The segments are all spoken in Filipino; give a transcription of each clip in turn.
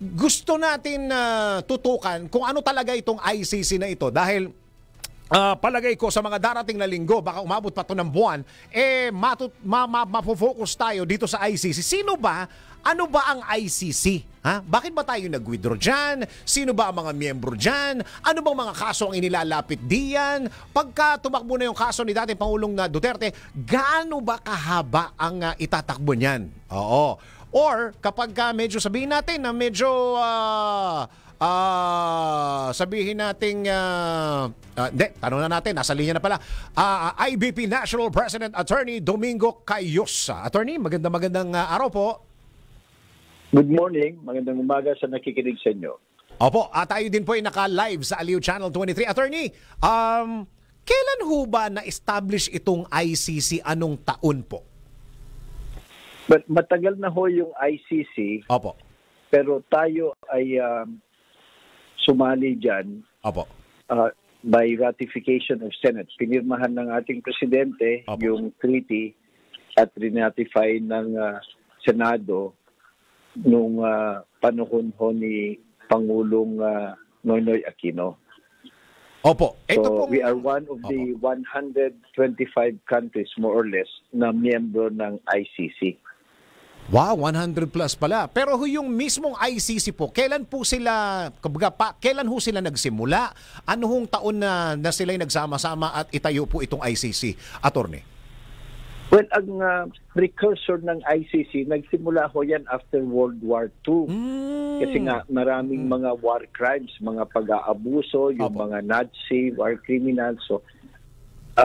gusto natin tutukan kung ano talaga itong ICC na ito dahil palagay ko sa mga darating na linggo, baka umabot pa ito ng buwan, mapofocus tayo dito sa ICC. Sino ba? Ano ba ang ICC? Ha? Bakit ba tayo nag-withdraw dyan? Sino ba ang mga miyembro dyan? Ano bang mga kaso ang inilalapit diyan? Pagka tumakbo na yung kaso ni dating Pangulong Duterte, gaano ba kahaba ang itatakbo niyan? Oo. Or kapag medyo sabihin natin na medyo sabihin nating tanong na natin, nasa linya na pala IBP National President Attorney Domingo Cayosa. Attorney, magandang araw po. Good morning, magandang umaga sa nakikinig sa inyo. Opo, tayo din po ay naka-live sa Aliw Channel 23. Attorney, kailan ho ba na-establish itong ICC? Anong taon po? But matagal na ho yung ICC. Opo. Pero tayo ay sumali dyan. Opo. By ratification of Senate. Pinirmahan ng ating presidente. Opo. Yung treaty at rinatify ng Senado nung panahon ho ni Pangulong Noynoy Aquino. Opo. So we are one of the 125 countries more or less na miyembro ng ICC. Wow, 100 plus pala. Pero yung mismong ICC po, kailan po sila, kailan ho sila nagsimula? Ano hong taon na sila nagsama-sama at itayo po itong ICC, Attorney? Well, ang precursor ng ICC, nagsimula ho yan after World War II. Kasi nga maraming mga war crimes, mga pag-aabuso, yung mga Nazi, war criminals, so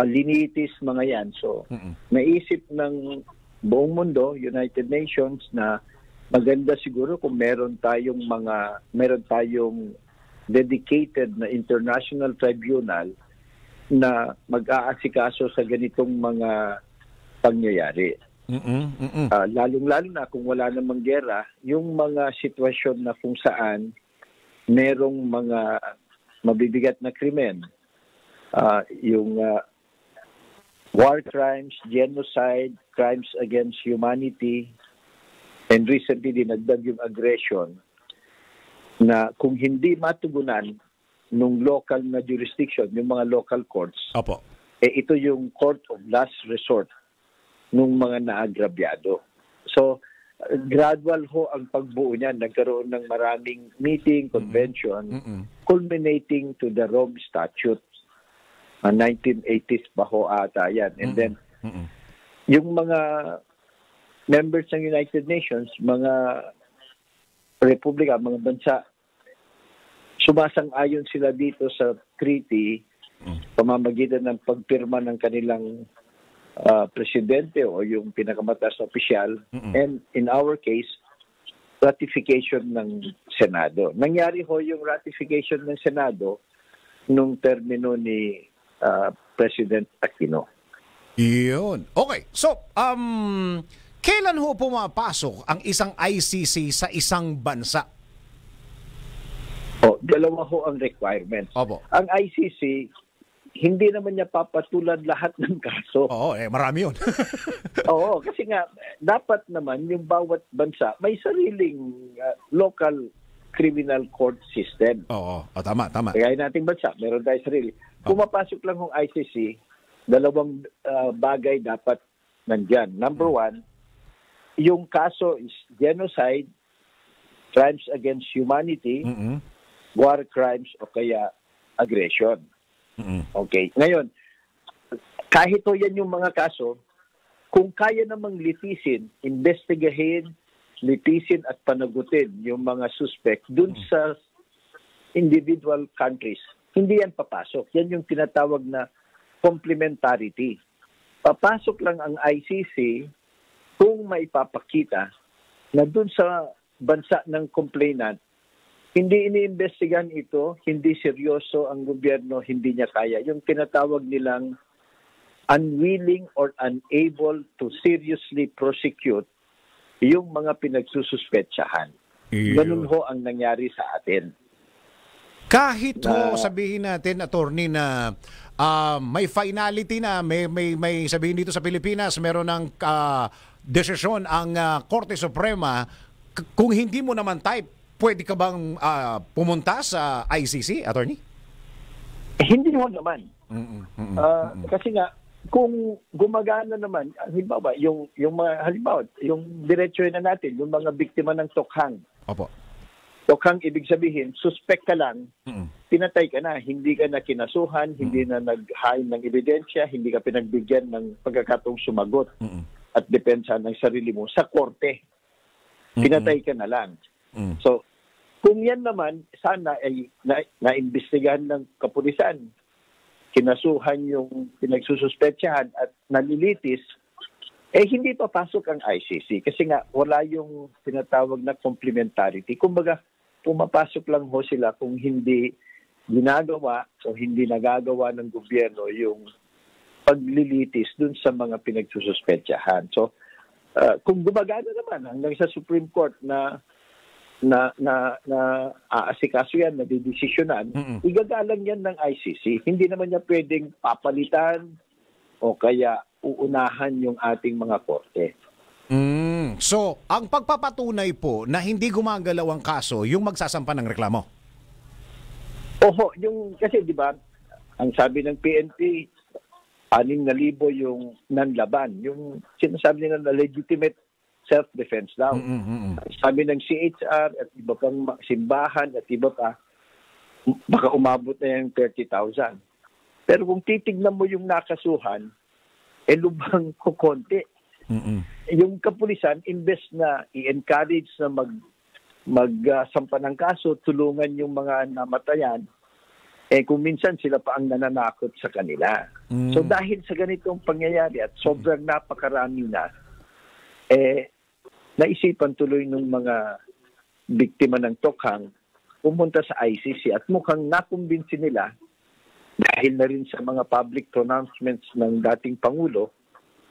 linitis, mga yan. So, naisip ng buong mundo, United Nations, na maganda siguro kung meron tayong dedicated na international tribunal na mag-aasikaso sa ganitong mga pangyayari. Lalong-lalo na kung wala namang gera, yung mga sitwasyon na kung saan merong mga mabibigat na krimen, yung war crimes, genocide, crimes against humanity, and recently dinagdag yung aggression, na kung hindi matugunan nung local na jurisdiction, yung mga local courts, Opo. ito yung court of last resort nung mga naagrabyado. So, gradual ho ang pagbuo niyan. Nagkaroon ng maraming meeting, convention, culminating to the Rome Statute. 1980s pa ho ata yan. And then, yung mga members ng United Nations, mga republika, mga bansa, sumasang-ayon sila dito sa treaty pamamagitan ng pagpirma ng kanilang presidente o yung pinakamataas na opisyal, and in our case, ratification ng Senado. Nangyari ho yung ratification ng Senado nung termino ni President Aquino. Yun. Okay. So, kailan ho pumapasok ang isang ICC sa isang bansa? Dalawa ho ang requirements. Opo. Ang ICC, hindi naman niya papatulan lahat ng kaso. Oo, marami yun. Oo, kasi nga, dapat naman yung bawat bansa may sariling local criminal court system. Oo, tama. Kaya nating bansa, meron tayo sarili. Pumapasok lang ng ICC, dalawang bagay dapat nandyan. Number one, yung kaso is genocide, crimes against humanity, war crimes, o kaya aggression. Okay. Ngayon, kahit o yan yung mga kaso, kung kaya namang litisin, investigahin, litisin at panagutin yung mga suspect dun sa individual countries, hindi yan papasok. Yan yung tinatawag na complementarity. Papasok lang ang ICC kung maipapakita na dun sa bansa ng complainant, hindi iniimbestigahan ito, hindi seryoso ang gobyerno, hindi niya kaya. Yung tinatawag nilang unwilling or unable to seriously prosecute yung mga pinagsususpetsahan. Ganun ho ang nangyari sa atin. Kahit ho sabihin natin, attorney, na may finality na, may sabihin dito sa Pilipinas, meron ng desisyon ang Korte Suprema, kung hindi mo naman type pwede ka bang pumunta sa ICC, attorney? Hindi mo naman. Kasi nga, kung gumagana naman, halimbawa, yung diretso na natin, yung mga biktima ng tokhang. Opo. Tokhang, ibig sabihin, suspect ka lang, pinatay ka na, hindi ka na kinasuhan, hindi na nag-hain ng ebidensya, hindi ka pinagbigyan ng pagkakataong sumagot at depensa ng sarili mo sa korte. Pinatay ka na lang. So, kung yan naman, sana ay naimbestigahan ng kapulisan, kinasuhan yung pinagsususpetsahan at nalilitis, hindi papasok ang ICC. Kasi nga, wala yung tinatawag na complementarity. Kumbaga, pumapasok lang ho sila kung hindi ginagawa o hindi nagagawa ng gobyerno yung paglilitis dun sa mga pinagsususpetsahan. So, kung gumagana naman hanggang sa Supreme Court na aasikaso yan, na didesisyonan, igagalang yan ng ICC. Hindi naman niya pwedeng papalitan o kaya uunahan yung ating mga korte. So, ang pagpapatunay po na hindi gumagalaw ang kaso, yung magsasampa ng reklamo? Oho, kasi di ba, ang sabi ng PNP, 6,000 yung nanlaban. Yung sinasabi nila na legitimate self-defense daw. Sabi ng CHR at iba pang simbahan at iba pa, baka umabot na yung 30,000. Pero kung titignan mo yung nakasuhan, lubang kukonti. Yung kapulisan, imbes na i-encourage na magsampa ng kaso, tulungan yung mga namatayan, kung minsan sila pa ang nananakot sa kanila. So dahil sa ganitong pangyayari at sobrang napakarami na, naisipan tuloy ng mga biktima ng tokhang pumunta sa ICC at mukhang nakumbinsi nila dahil na rin sa mga public pronouncements ng dating Pangulo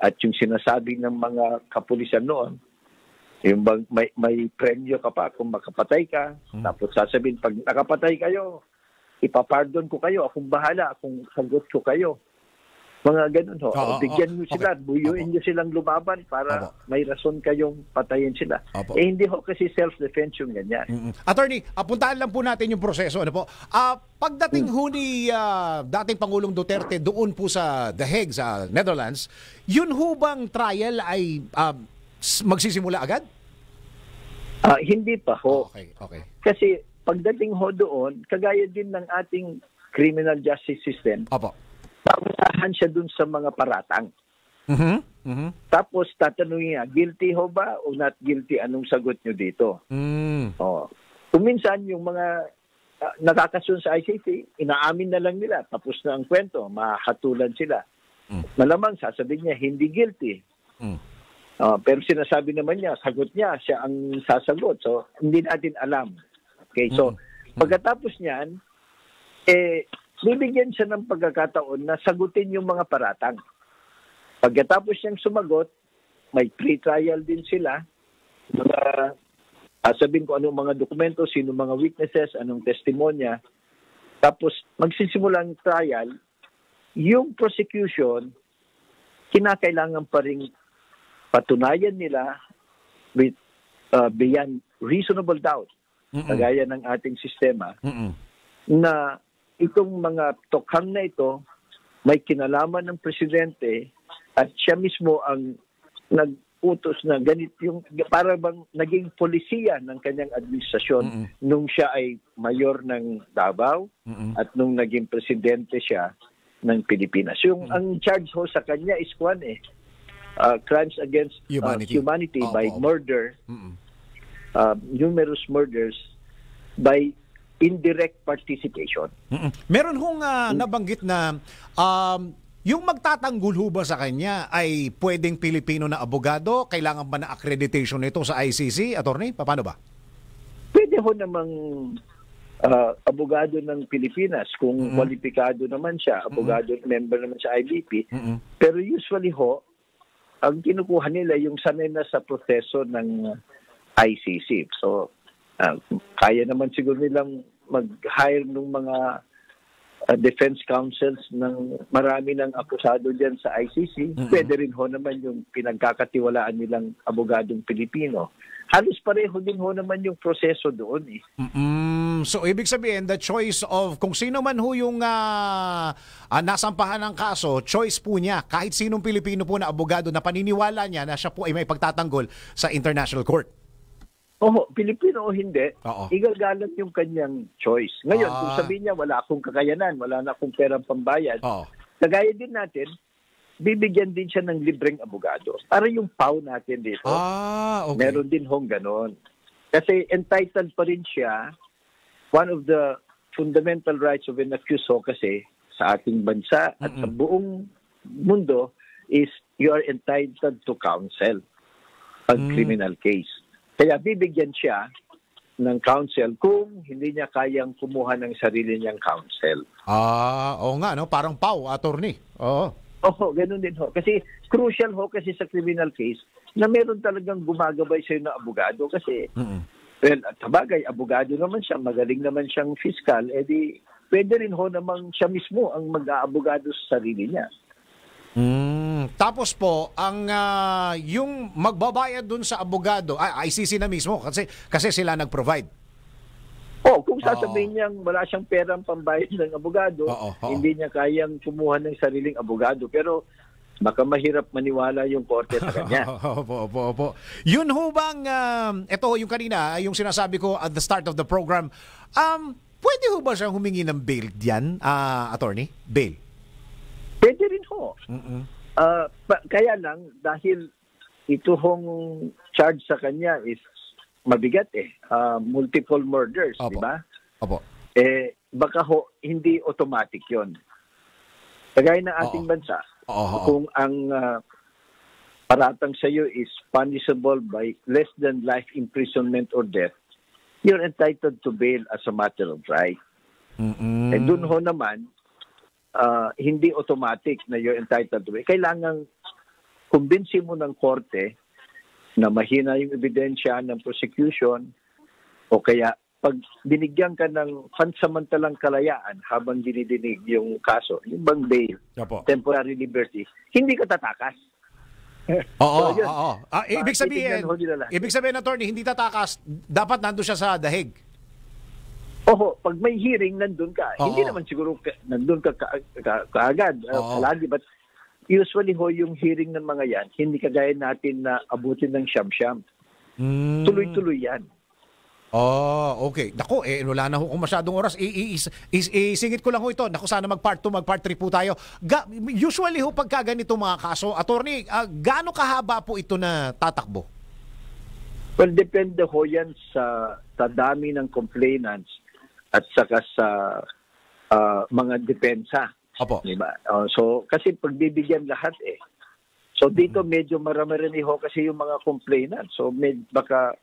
at yung sinasabi ng mga kapulisan noon, yung may premyo ka pa kung makapatay ka, tapos sasabihin, pag nakapatay kayo, ipapardon ko kayo, akong bahala, akong sagot ko kayo. Mga ganun ho. Bigyan nyo sila, buyuin nyo silang lumaban para may rason kayong patayin sila. Hindi ho kasi self-defense yung ganyan. Attorney, puntaan lang po natin yung proseso. Ano po? Pagdating ho ni dating Pangulong Duterte doon po sa The Hague, sa Netherlands, yun ho bang trial ay magsisimula agad? Hindi pa ho. Okay. Kasi pagdating ho doon, kagaya din ng ating criminal justice system, papuntahan siya dun sa mga paratang. Tapos tatanungin niya, guilty ho ba o not guilty? Anong sagot nyo dito? Kung minsan yung mga nakakasun sa ICC, inaamin na lang nila, tapos na ang kwento, mahatulan sila. Malamang sasabihin niya, hindi guilty. Pero sinasabi naman niya, sagot niya, siya ang sasagot. So, hindi natin alam. Okay, so, pagkatapos niyan, bibigyan siya ng pagkakataon na sagutin yung mga paratang. Pagkatapos niyang sumagot, may pre-trial din sila. Sabihin ko anong mga dokumento, sino mga witnesses, anong testimonya. Tapos magsisimula ang trial. Yung prosecution, kinakailangan pa rin patunayan nila with beyond reasonable doubt, kagaya ng ating sistema, na itong mga tokhang na ito may kinalaman ng presidente at siya mismo ang nag-utos na ganit yung para bang naging polisiya ng kanyang administrasyon nung siya ay mayor ng Davao at nung naging presidente siya ng Pilipinas. Yung ang charge ho sa kanya is crimes against humanity by murder, numerous murders by indirect participation. Meron hong nabanggit na yung magtatanggol ho ba sa kanya ay pwedeng Pilipino na abogado? Kailangan ba na accreditation nito sa ICC, attorney? Paano ba? Pwede ho namang abogado ng Pilipinas kung kwalipikado naman siya, abogado member naman sa IBP. Pero usually ho, ang kinukuha nila yung sanay na sa proseso ng ICC. So, kaya naman siguro nilang mag-hire ng mga defense counsels ng marami ng akusado diyan sa ICC, pwede rin ho naman yung pinagkakatiwalaan nilang abogadong Pilipino. Halos pareho din ho naman yung proseso doon eh. So ibig sabihin, the choice of kung sino man ho yung nasampahan ng kaso, choice po niya, kahit sinong Pilipino po na abogado na paniniwala niya na siya po ay may pagtatanggol sa International Court. Oo, Pilipino o hindi, Oo. igagalang yung kanyang choice. Ngayon, kung sabihin niya, wala akong kakayanan, wala na akong perang pambayad, Oo. kagaya din natin, bibigyan din siya ng libreng abogado. Para yung PAW natin dito, Okay. meron din hong ganon. Kasi entitled pa rin siya, one of the fundamental rights of an accused kasi sa ating bansa at sa buong mundo is you are entitled to counsel pag criminal case. Kaya bibigyan siya ng counsel kung hindi niya kayang kumuha ng sarili niyang counsel. Oo nga, no? Parang PAW, attorney. Oo. Oo, ganun din ho. Kasi crucial ho kasi sa criminal case na meron talagang gumagabay sa'yo na abogado kasi, well, at sabagay, abogado naman siya, magaling naman siyang fiscal, edi pwede rin ho namang siya mismo ang mag-aabogado sa sarili niya. Tapos po, ang yung magbabayad dun sa abogado, ICC na mismo kasi sila nag-provide. Kung sasabihin niyang wala siyang perang pambayad ng abogado, hindi niya kayang kumuha ng sariling abogado. Pero baka mahirap maniwala yung korte sa kanya. Opo. Yun ho bang, ito yung kanina, yung sinasabi ko at the start of the program, pwede ho ba siyang humingi ng bail diyan, attorney? Bail? Pwede rin ho. Kaya lang, dahil ito hong charge sa kanya is mabigat multiple murders, di ba? Opo. Baka ho, hindi automatic yon. Kagaya ng ating bansa, kung ang paratang sa iyo is punishable by less than life imprisonment or death, you're entitled to bail as a matter of right. Dun ho naman, hindi automatic na you're entitled to bail. Kailangan kumbinsi mo ng korte na mahina yung ebidensya ng prosecution o kaya pag binigyan ka ng pansamantalang kalayaan habang dinidinig yung kaso, yung bang bail, temporary liberty, hindi ka tatakas. Oo. Ibig sabihin, attorney, hindi tatakas, dapat nandun siya sa dahig. Pag may hearing, nandun ka. Hindi naman siguro nandun ka kaagad, palagi, but usually ho yung hearing ng mga yan, hindi kagaya natin na abutin ng siyam-siyam. Tuloy-tuloy yan. Okay. Naku, wala na ho kung masyadong oras. Isingit ko lang ho ito. Naku, sana mag-part 2, mag-part 3 po tayo. Usually ho, pagka ganito mga kaso, attorney, gaano kahaba po ito na tatakbo? Well, depende ho yan sa dami ng complainants at saka sa mga depensa. Opo. Diba? So, kasi pagbibigyan lahat So, dito medyo marami rin ho kasi yung mga complainant. So, baka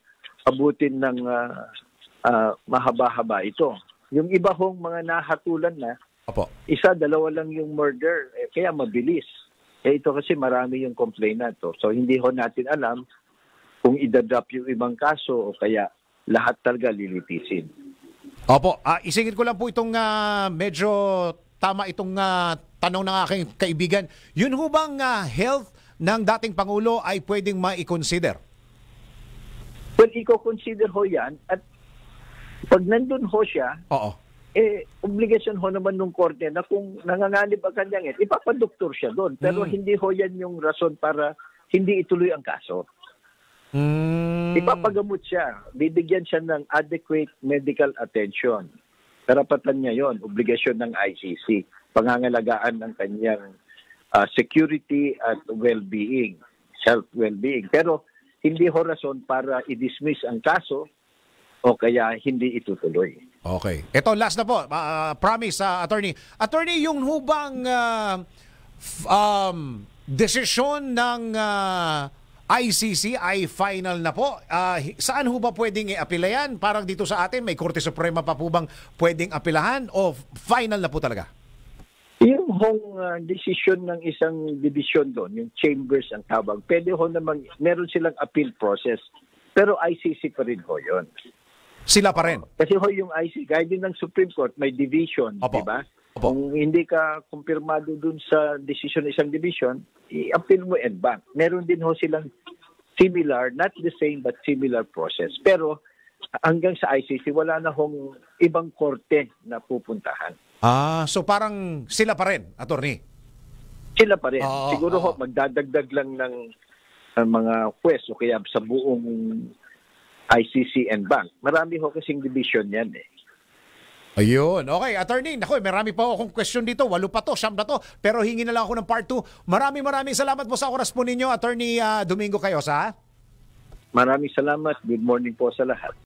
abutin ng mahaba-haba ito. Yung iba hong mga nahatulan na, isa, dalawa lang yung murder, kaya mabilis. Ito kasi marami yung complainant. So, hindi ho natin alam kung idadrop yung ibang kaso o kaya lahat talaga lilitisin. Opo. Isingit ko lang po itong medyo tama itong tanong ng aking kaibigan. Yun ho bang health ng dating Pangulo ay pwedeng ma-consider? Well, i-consider ho yan at pag nandun ho siya, obligasyon ho naman ng korte na kung nanganganib ang kanyang ipapadoktor siya doon. Pero hindi ho yan yung rason para hindi ituloy ang kaso. Ipapagamot siya. Bibigyan siya ng adequate medical attention. Karapatan niya yon, obligasyon ng ICC. Pangangalagaan ng kanyang security at well-being, health well-being. Pero hindi ho rason para i-dismiss ang kaso o kaya hindi itutuloy. Okay. Ito, last na po. Promise, attorney. Attorney, yung hubang desisyon ng ICC ay final na po. Saan ho ba pwedeng i-apila yan? Parang dito sa atin, may Korte Suprema pa po bang pwedeng apilahan o final na po talaga? Yung decision ng isang division doon, yung chambers ang tawag, pwede ho naman, meron silang appeal process. Pero ICC pa rin ho yun. Sila pa rin? Kasi ho yung ICC, gaya din ng Supreme Court, may division, di ba? Opo. Kung hindi ka kumpirmado dun sa decision ng isang division, i-appeal mo en banc. Meron din ho silang similar, not the same but similar process. Pero hanggang sa ICC, wala na hong ibang korte na pupuntahan. So parang sila pa rin, attorney. Sila pa rin. Oo, Siguro oo. ho, magdadagdag lang ng mga pwes o kaya sa buong ICC and bank. Marami ho kasing division yan eh. Ayun. Okay, attorney. Naku, marami pa akong question dito. 8 pa to, 9 na to. Pero hingi na lang ako ng part 2. Maraming salamat po sa oras po ninyo, attorney Domingo Cayosa. Maraming salamat. Good morning po sa lahat.